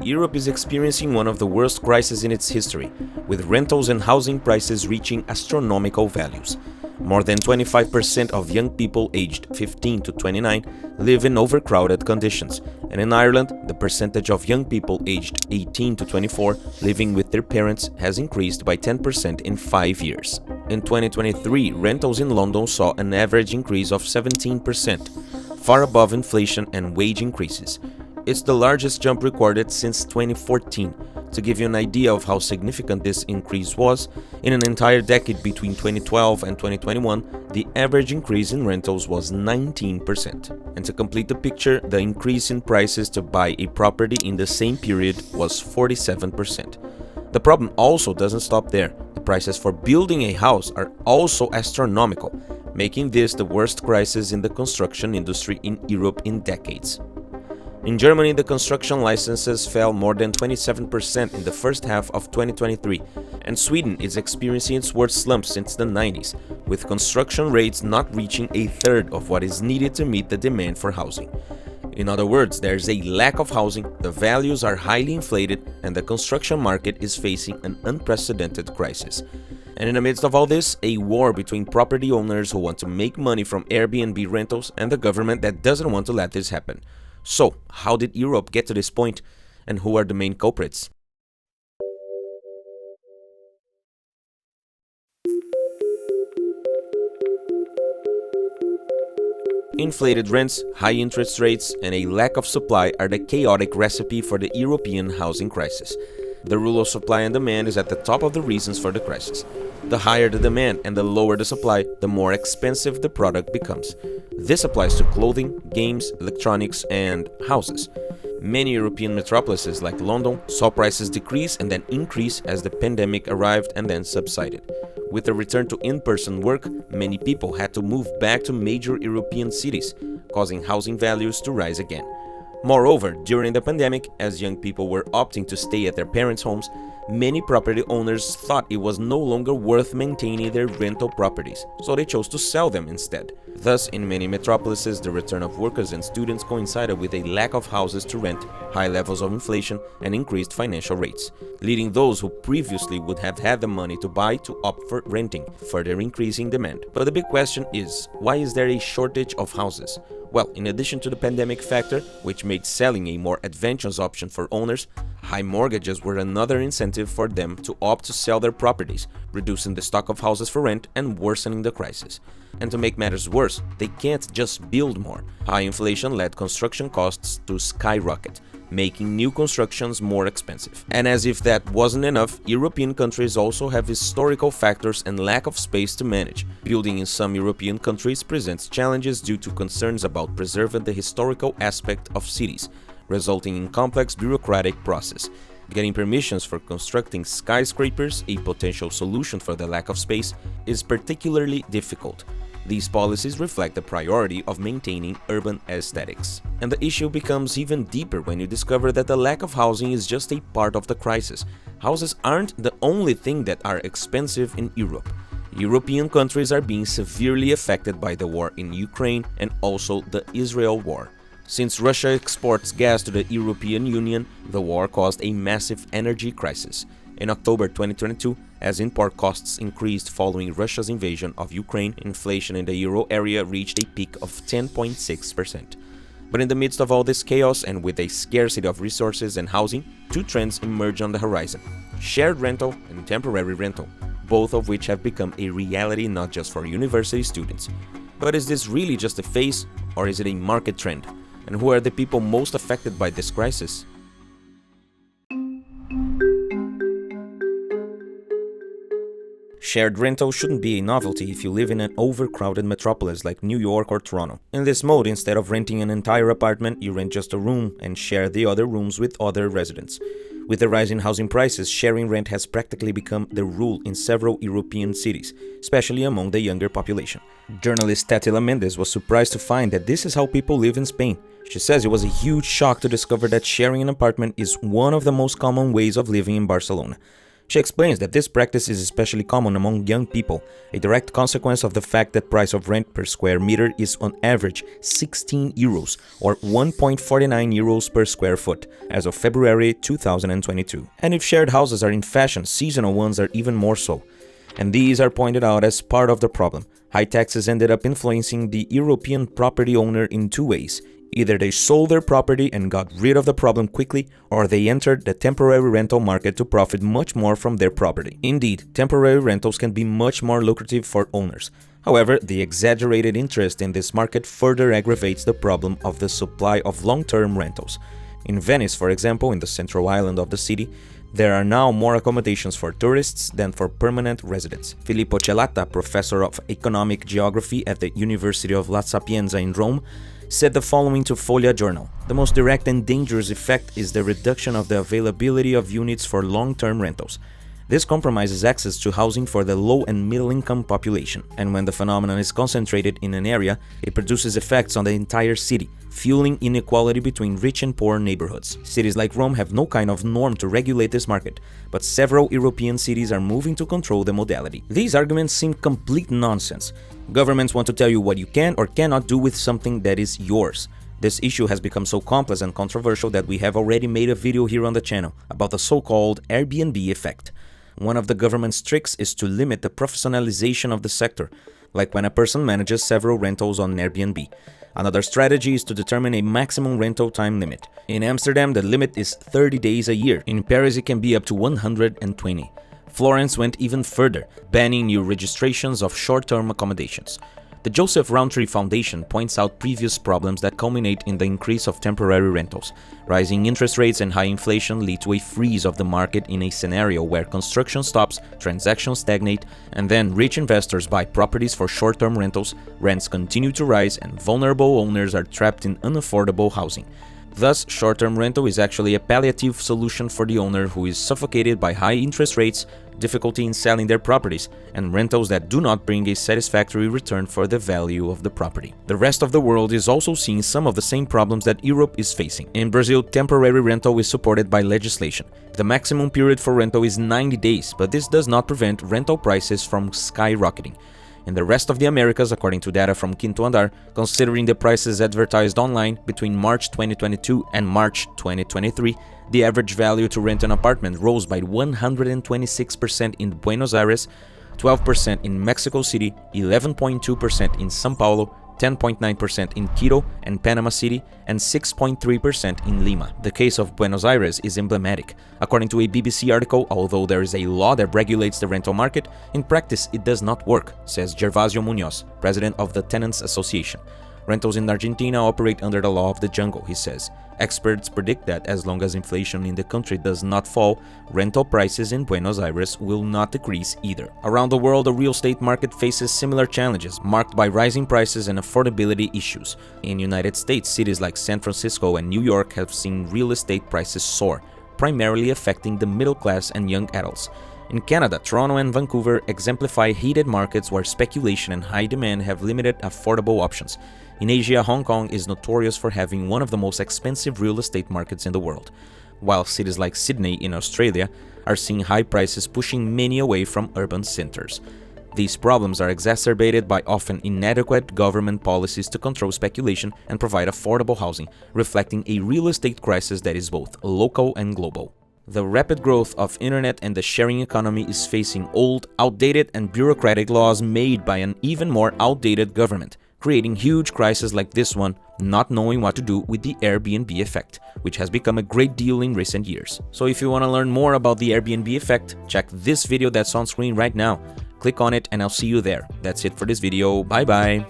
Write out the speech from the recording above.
Europe is experiencing one of the worst crises in its history, with rentals and housing prices reaching astronomical values. More than 25% of young people aged 15 to 29 live in overcrowded conditions, and in Ireland, the percentage of young people aged 18 to 24 living with their parents has increased by 10% in 5 years. In 2023, rentals in London saw an average increase of 17%, far above inflation and wage increases. It's the largest jump recorded since 2014. To give you an idea of how significant this increase was, in an entire decade between 2012 and 2021, the average increase in rentals was 19%. And to complete the picture, the increase in prices to buy a property in the same period was 47%. The problem also doesn't stop there. The prices for building a house are also astronomical, making this the worst crisis in the construction industry in Europe in decades. In Germany, the construction licenses fell more than 27% in the first half of 2023, and Sweden is experiencing its worst slump since the 90s, with construction rates not reaching a third of what is needed to meet the demand for housing. In other words, there's a lack of housing, the values are highly inflated, and the construction market is facing an unprecedented crisis. And in the midst of all this, a war between property owners who want to make money from Airbnb rentals and the government that doesn't want to let this happen. So, how did Europe get to this point, and who are the main culprits? Inflated rents, high interest rates, and a lack of supply are the chaotic recipe for the European housing crisis. The rule of supply and demand is at the top of the reasons for the crisis. The higher the demand and the lower the supply, the more expensive the product becomes. This applies to clothing, games, electronics, and houses. Many European metropolises like London saw prices decrease and then increase as the pandemic arrived and then subsided. With the return to in-person work, many people had to move back to major European cities, causing housing values to rise again. Moreover, during the pandemic, as young people were opting to stay at their parents' homes, many property owners thought it was no longer worth maintaining their rental properties, so they chose to sell them instead. Thus, in many metropolises, the return of workers and students coincided with a lack of houses to rent, high levels of inflation, and increased financial rates, leading those who previously would have had the money to buy to opt for renting, further increasing demand. But the big question is, why is there a shortage of houses? Well, in addition to the pandemic factor, which made selling a more advantageous option for owners, high mortgages were another incentive for them to opt to sell their properties, reducing the stock of houses for rent and worsening the crisis. And to make matters worse, they can't just build more. High inflation led construction costs to skyrocket, making new constructions more expensive. And as if that wasn't enough, European countries also have historical factors and lack of space to manage. Building in some European countries presents challenges due to concerns about preserving the historical aspect of cities, resulting in complex bureaucratic process. Getting permissions for constructing skyscrapers, a potential solution for the lack of space, is particularly difficult. These policies reflect the priority of maintaining urban aesthetics. And the issue becomes even deeper when you discover that the lack of housing is just a part of the crisis. Houses aren't the only thing that are expensive in Europe. European countries are being severely affected by the war in Ukraine and also the Israel war. Since Russia exports gas to the European Union, the war caused a massive energy crisis. In October 2022, as import costs increased following Russia's invasion of Ukraine, inflation in the euro area reached a peak of 10.6%. But in the midst of all this chaos and with a scarcity of resources and housing, two trends emerge on the horizon: shared rental and temporary rental, both of which have become a reality not just for university students. But is this really just a phase, or is it a market trend? And who are the people most affected by this crisis? Shared rental shouldn't be a novelty if you live in an overcrowded metropolis like New York or Toronto. In this mode, instead of renting an entire apartment, you rent just a room and share the other rooms with other residents. With the rise in housing prices, sharing rent has practically become the rule in several European cities, especially among the younger population. Journalist Tatila Mendes was surprised to find that this is how people live in Spain. She says it was a huge shock to discover that sharing an apartment is one of the most common ways of living in Barcelona. She explains that this practice is especially common among young people, a direct consequence of the fact that price of rent per square meter is on average 16 euros or 1.49 euros per square foot as of February 2022. And if shared houses are in fashion, seasonal ones are even more so. And these are pointed out as part of the problem. High taxes ended up influencing the European property owner in two ways. Either they sold their property and got rid of the problem quickly, or they entered the temporary rental market to profit much more from their property. Indeed, temporary rentals can be much more lucrative for owners. However, the exaggerated interest in this market further aggravates the problem of the supply of long-term rentals. In Venice, for example, in the central island of the city, there are now more accommodations for tourists than for permanent residents. Filippo Celata, professor of economic geography at the University of La Sapienza in Rome, said the following to Foglia Journal: "The most direct and dangerous effect is the reduction of the availability of units for long-term rentals. This compromises access to housing for the low and middle-income population, and when the phenomenon is concentrated in an area, it produces effects on the entire city, fueling inequality between rich and poor neighborhoods. Cities like Rome have no kind of norm to regulate this market, but several European cities are moving to control the modality." These arguments seem complete nonsense. Governments want to tell you what you can or cannot do with something that is yours. This issue has become so complex and controversial that we have already made a video here on the channel about the so-called Airbnb effect. One of the government's tricks is to limit the professionalization of the sector, like when a person manages several rentals on Airbnb. Another strategy is to determine a maximum rental time limit. In Amsterdam, the limit is 30 days a year. In Paris, it can be up to 120. Florence went even further, banning new registrations of short-term accommodations. The Joseph Rowntree Foundation points out previous problems that culminate in the increase of temporary rentals. Rising interest rates and high inflation lead to a freeze of the market in a scenario where construction stops, transactions stagnate, and then rich investors buy properties for short-term rentals, rents continue to rise, and vulnerable owners are trapped in unaffordable housing. Thus, short-term rental is actually a palliative solution for the owner who is suffocated by high interest rates, difficulty in selling their properties, and rentals that do not bring a satisfactory return for the value of the property. The rest of the world is also seeing some of the same problems that Europe is facing. In Brazil, temporary rental is supported by legislation. The maximum period for rental is 90 days, but this does not prevent rental prices from skyrocketing. In the rest of the Americas, according to data from Quinto Andar, considering the prices advertised online between March 2022 and March 2023, the average value to rent an apartment rose by 126% in Buenos Aires, 12% in Mexico City, 11.2% in São Paulo, 10.9% in Quito and Panama City, and 6.3% in Lima. The case of Buenos Aires is emblematic. According to a BBC article, although there is a law that regulates the rental market, in practice it does not work, says Gervasio Munoz, president of the Tenants Association. Rentals in Argentina operate under the law of the jungle, he says. Experts predict that as long as inflation in the country does not fall, rental prices in Buenos Aires will not decrease either. Around the world, the real estate market faces similar challenges, marked by rising prices and affordability issues. In the United States, cities like San Francisco and New York have seen real estate prices soar, primarily affecting the middle class and young adults. In Canada, Toronto and Vancouver exemplify heated markets where speculation and high demand have limited affordable options. In Asia, Hong Kong is notorious for having one of the most expensive real estate markets in the world, while cities like Sydney in Australia are seeing high prices pushing many away from urban centers. These problems are exacerbated by often inadequate government policies to control speculation and provide affordable housing, reflecting a real estate crisis that is both local and global. The rapid growth of internet and the sharing economy is facing old, outdated, and bureaucratic laws made by an even more outdated government, creating huge crises like this one, not knowing what to do with the Airbnb effect, which has become a great deal in recent years. So if you want to learn more about the Airbnb effect, check this video that's on screen right now. Click on it and I'll see you there. That's it for this video. Bye bye.